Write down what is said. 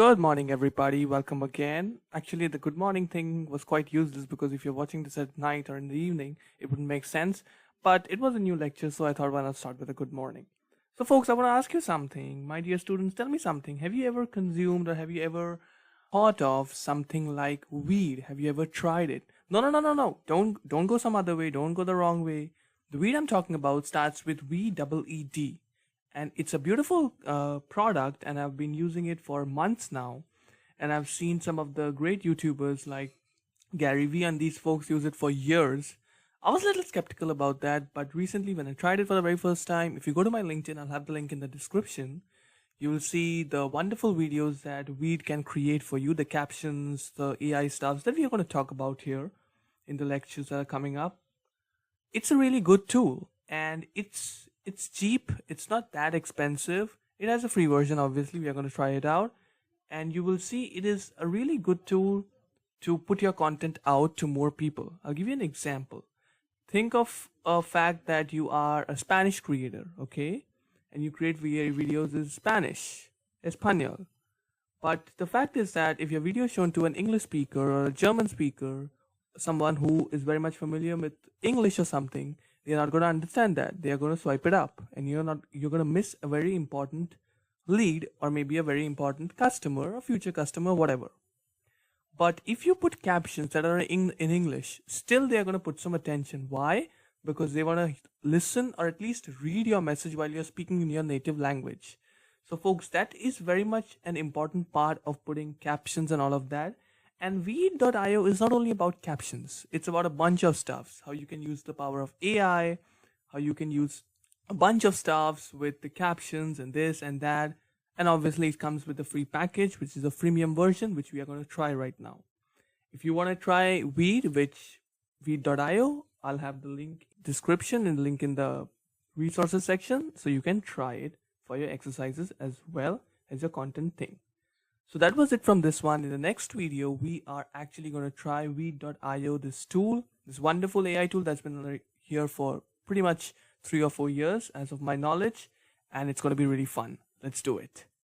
Good morning, everybody. Welcome again. Actually, the good morning thing was quite useless because if you're watching this at night or in the evening, it wouldn't make sense. But it was a new lecture, so I thought why not start with a good morning. So, folks, I want to ask you something. My dear students, tell me something. Have you ever consumed or have you ever thought of something like weed? Have you ever tried it? No, no, no, no, no. Don't go some other way. Don't go the wrong way. The weed I'm talking about starts with VEED, and it's a beautiful product, and I've been using it for months now, and I've seen some of the great YouTubers like Gary Vee and these folks use it for years. I was a little skeptical about that, but recently when I tried it for the very first time, if you go to my LinkedIn, I'll have the link in the description. You will see the wonderful videos that Veed can create for you, the captions, the AI stuff that we are going to talk about here in the lectures that are coming up. It's a really good tool, and it's cheap. It's not that expensive. It has a free version. Obviously, we are going to try it out, and you will see it is a really good tool to put your content out to more people. I'll give you an example. Think of a fact that you are a Spanish creator, okay, and you create videos in Spanish, Espanol. But the fact is that if your video is shown to an English speaker or a German speaker, someone who is very much familiar with English or something, they're not going to understand that. They are going to swipe it up, and you're going to miss a very important lead, or maybe a very important customer or future customer, whatever. But if you put captions that are in English, still they are going to put some attention. Why? Because they want to listen or at least read your message while you're speaking in your native language. So folks, that is very much an important part of putting captions and all of that. And Veed.io is not only about captions, it's about a bunch of stuffs. How you can use the power of AI, how you can use a bunch of stuffs with the captions and this and that. And obviously it comes with a free package, which is a freemium version, which we are going to try right now. If you want to try Veed, which Veed.io, I'll have the link description and link in the resources section, so you can try it for your exercises as well as your content thing. So that was it from this one. In the next video, we are actually going to try Veed.io, this tool, this wonderful AI tool that's been here for pretty much 3 or 4 years as of my knowledge, and it's going to be really fun. Let's do it.